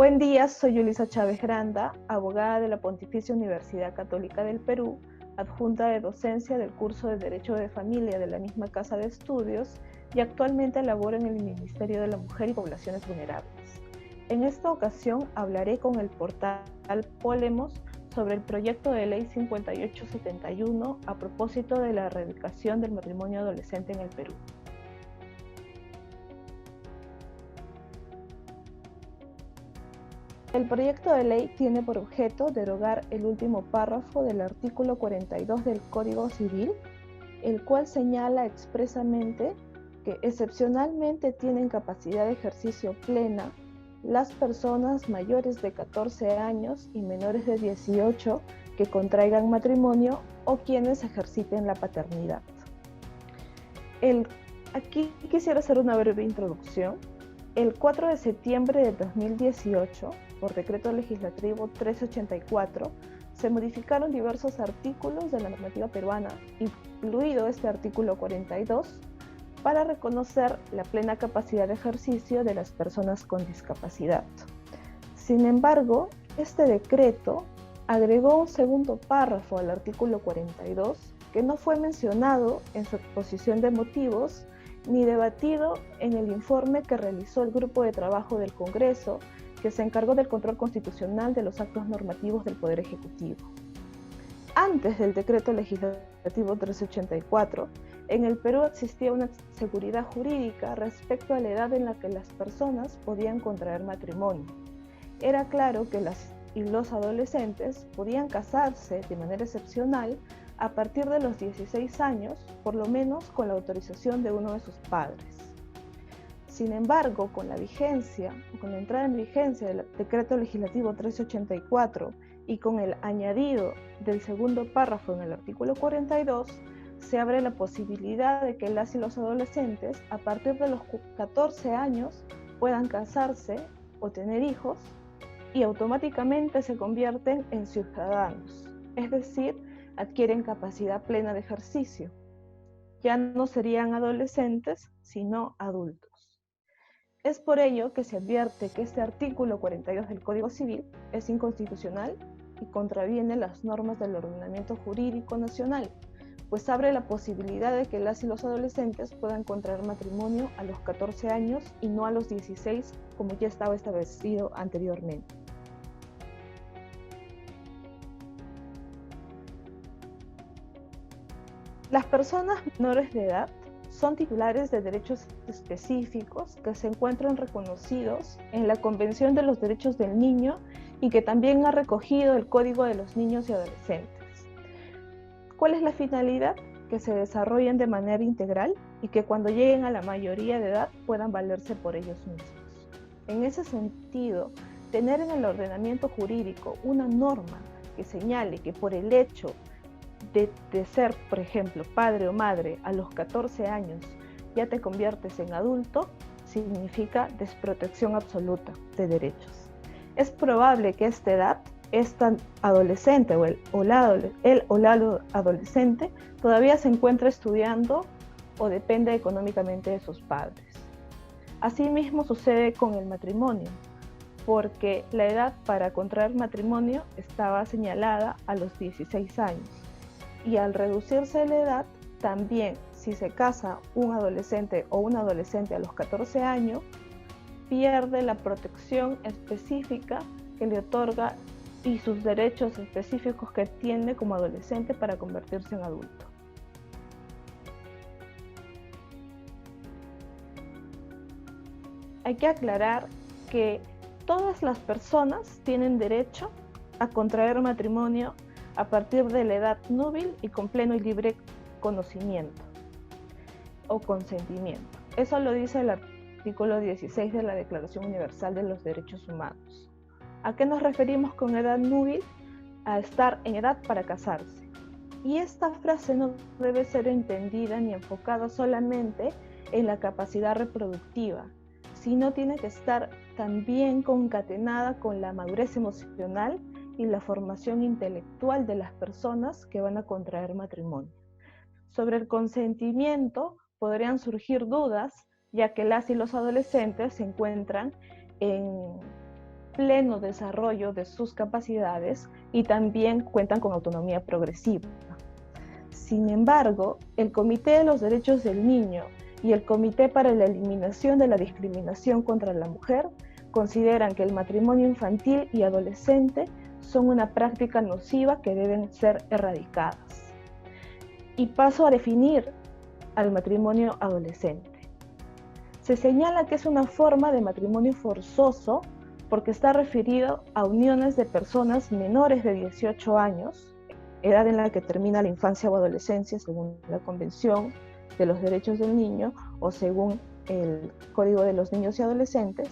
Buen día, soy Yulisa Chávez Granda, abogada de la Pontificia Universidad Católica del Perú, adjunta de docencia del curso de Derecho de Familia de la misma Casa de Estudios y actualmente laboro en el Ministerio de la Mujer y Poblaciones Vulnerables. En esta ocasión hablaré con el portal Polemos sobre el proyecto de ley 5871 a propósito de la erradicación del matrimonio adolescente en el Perú. El proyecto de ley tiene por objeto derogar el último párrafo del artículo 42 del Código Civil, el cual señala expresamente que excepcionalmente tienen capacidad de ejercicio plena las personas mayores de 14 años y menores de 18 que contraigan matrimonio o quienes ejerciten la paternidad. Aquí quisiera hacer una breve introducción. El 4 de septiembre de 2018, por Decreto Legislativo 384, se modificaron diversos artículos de la normativa peruana, incluido este artículo 42, para reconocer la plena capacidad de ejercicio de las personas con discapacidad. Sin embargo, este decreto agregó un segundo párrafo al artículo 42 que no fue mencionado en su exposición de motivos ni debatido en el informe que realizó el Grupo de Trabajo del Congreso, que se encargó del control constitucional de los actos normativos del Poder Ejecutivo. Antes del Decreto Legislativo 384, en el Perú existía una seguridad jurídica respecto a la edad en la que las personas podían contraer matrimonio. Era claro que las y los adolescentes podían casarse de manera excepcional a partir de los 16 años, por lo menos con la autorización de uno de sus padres. Sin embargo, con la entrada en vigencia del Decreto Legislativo 384 y con el añadido del segundo párrafo en el artículo 42, se abre la posibilidad de que las y los adolescentes, a partir de los 14 años, puedan casarse o tener hijos y automáticamente se convierten en ciudadanos, es decir, adquieren capacidad plena de ejercicio. Ya no serían adolescentes, sino adultos. Es por ello que se advierte que este artículo 42 del Código Civil es inconstitucional y contraviene las normas del ordenamiento jurídico nacional, pues abre la posibilidad de que las y los adolescentes puedan contraer matrimonio a los 14 años y no a los 16, como ya estaba establecido anteriormente. Las personas menores de edad son titulares de derechos específicos que se encuentran reconocidos en la Convención de los Derechos del Niño y que también ha recogido el Código de los Niños y Adolescentes. ¿Cuál es la finalidad? Que se desarrollen de manera integral y que cuando lleguen a la mayoría de edad puedan valerse por ellos mismos. En ese sentido, tener en el ordenamiento jurídico una norma que señale que por el hecho de ser, por ejemplo, padre o madre a los 14 años ya te conviertes en adulto, significa desprotección absoluta de derechos. Es probable que a esta edad, esta adolescente o la adolescente todavía se encuentre estudiando o depende económicamente de sus padres. Asimismo sucede con el matrimonio, porque la edad para contraer matrimonio estaba señalada a los 16 años. Y al reducirse la edad, también si se casa un adolescente o una adolescente a los 14 años, pierde la protección específica que le otorga y sus derechos específicos que tiene como adolescente para convertirse en adulto. Hay que aclarar que todas las personas tienen derecho a contraer matrimonio a partir de la edad núbil y con pleno y libre conocimiento o consentimiento. Eso lo dice el artículo 16 de la Declaración Universal de los Derechos Humanos. ¿A qué nos referimos con edad núbil? A estar en edad para casarse. Y esta frase no debe ser entendida ni enfocada solamente en la capacidad reproductiva, sino tiene que estar también concatenada con la madurez emocional y la formación intelectual de las personas que van a contraer matrimonio. Sobre el consentimiento podrían surgir dudas, ya que las y los adolescentes se encuentran en pleno desarrollo de sus capacidades y también cuentan con autonomía progresiva. Sin embargo, el Comité de los Derechos del Niño y el Comité para la Eliminación de la Discriminación contra la Mujer consideran que el matrimonio infantil y adolescente son una práctica nociva que deben ser erradicadas. Y paso a definir al matrimonio adolescente. Se señala que es una forma de matrimonio forzoso porque está referido a uniones de personas menores de 18 años, edad en la que termina la infancia o adolescencia según la Convención de los Derechos del Niño o según el Código de los Niños y Adolescentes.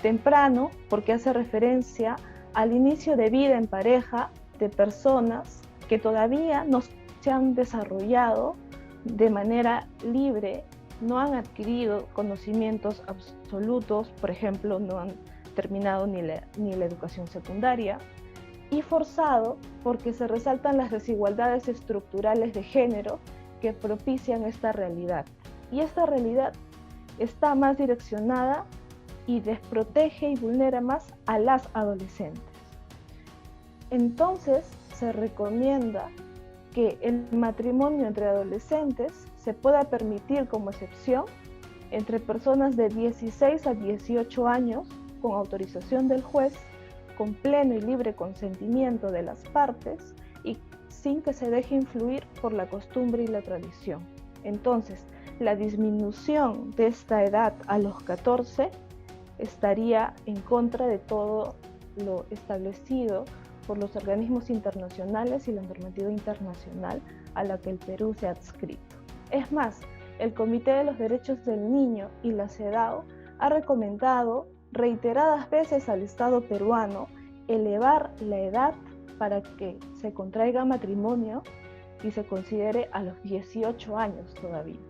Temprano porque hace referencia al inicio de vida en pareja de personas que todavía no se han desarrollado de manera libre, no han adquirido conocimientos absolutos, por ejemplo, no han terminado ni la educación secundaria, y forzado porque se resaltan las desigualdades estructurales de género que propician esta realidad. Y esta realidad está más direccionada y desprotege y vulnera más a las adolescentes. Entonces, se recomienda que el matrimonio entre adolescentes se pueda permitir como excepción entre personas de 16 a 18 años con autorización del juez, con pleno y libre consentimiento de las partes y sin que se deje influir por la costumbre y la tradición. Entonces, la disminución de esta edad a los 14 estaría en contra de todo lo establecido por los organismos internacionales y la normativa internacional a la que el Perú se ha adscrito. Es más, el Comité de los Derechos del Niño y la CEDAW ha recomendado reiteradas veces al Estado peruano elevar la edad para que se contraiga matrimonio y se considere a los 18 años todavía.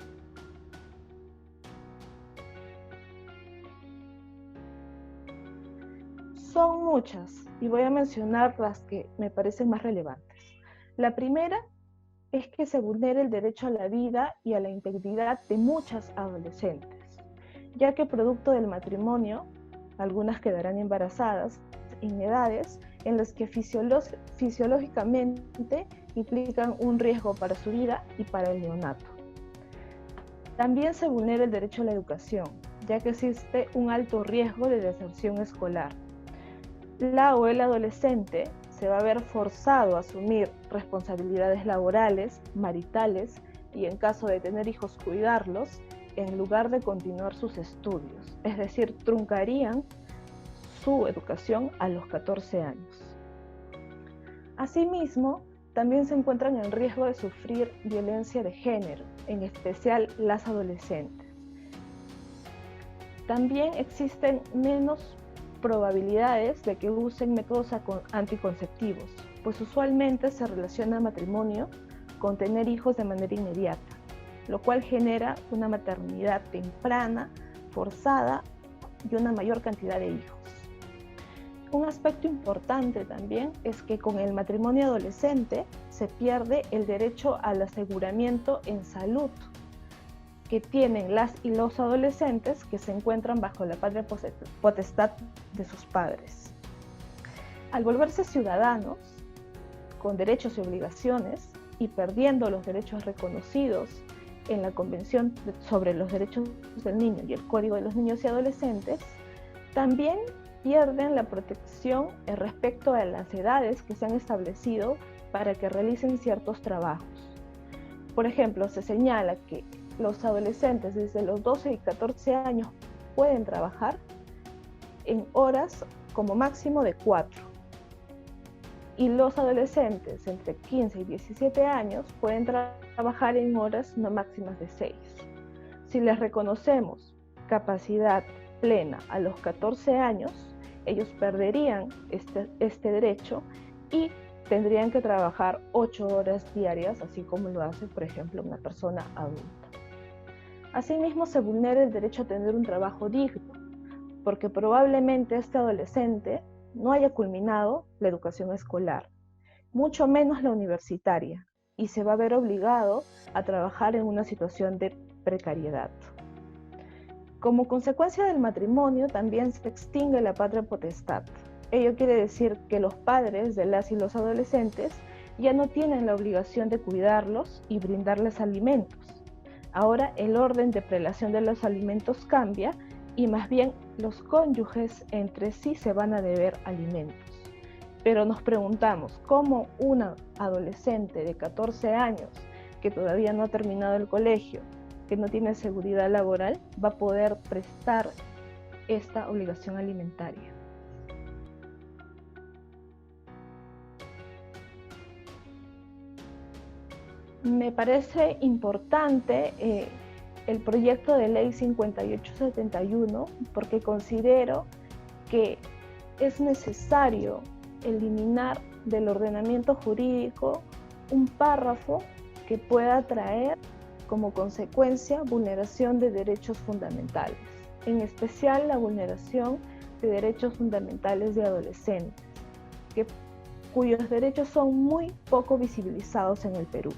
Son muchas y voy a mencionar las que me parecen más relevantes. La primera es que se vulnera el derecho a la vida y a la integridad de muchas adolescentes, ya que producto del matrimonio, algunas quedarán embarazadas en edades en las que fisiológicamente implican un riesgo para su vida y para el neonato. También se vulnera el derecho a la educación, ya que existe un alto riesgo de deserción escolar. La o el adolescente se va a ver forzado a asumir responsabilidades laborales, maritales y en caso de tener hijos cuidarlos, en lugar de continuar sus estudios, es decir, truncarían su educación a los 14 años. Asimismo, también se encuentran en riesgo de sufrir violencia de género, en especial las adolescentes. También existen menos probabilidades de que usen métodos anticonceptivos, pues usualmente se relaciona matrimonio con tener hijos de manera inmediata, lo cual genera una maternidad temprana, forzada y una mayor cantidad de hijos. Un aspecto importante también es que con el matrimonio adolescente se pierde el derecho al aseguramiento en salud que tienen las y los adolescentes que se encuentran bajo la patria potestad de sus padres. Al volverse ciudadanos, con derechos y obligaciones, y perdiendo los derechos reconocidos en la Convención sobre los Derechos del Niño y el Código de los Niños y Adolescentes, también pierden la protección respecto a las edades que se han establecido para que realicen ciertos trabajos. Por ejemplo, se señala que los adolescentes desde los 12 y 14 años pueden trabajar en horas como máximo de 4. Y los adolescentes entre 15 y 17 años pueden trabajar en horas no máximas de 6. Si les reconocemos capacidad plena a los 14 años, ellos perderían este derecho y tendrían que trabajar 8 horas diarias, así como lo hace, por ejemplo, una persona adulta. Asimismo, se vulnera el derecho a tener un trabajo digno, porque probablemente este adolescente no haya culminado la educación escolar, mucho menos la universitaria, y se va a ver obligado a trabajar en una situación de precariedad. Como consecuencia del matrimonio también se extingue la patria potestad. Ello quiere decir que los padres de las y los adolescentes ya no tienen la obligación de cuidarlos y brindarles alimentos. Ahora el orden de prelación de los alimentos cambia y más bien los cónyuges entre sí se van a deber alimentos. Pero nos preguntamos, ¿cómo una adolescente de 14 años que todavía no ha terminado el colegio, que no tiene seguridad laboral, va a poder prestar esta obligación alimentaria? Me parece importante el proyecto de ley 5871 porque considero que es necesario eliminar del ordenamiento jurídico un párrafo que pueda traer como consecuencia vulneración de derechos fundamentales, en especial la vulneración de derechos fundamentales de adolescentes, cuyos derechos son muy poco visibilizados en el Perú.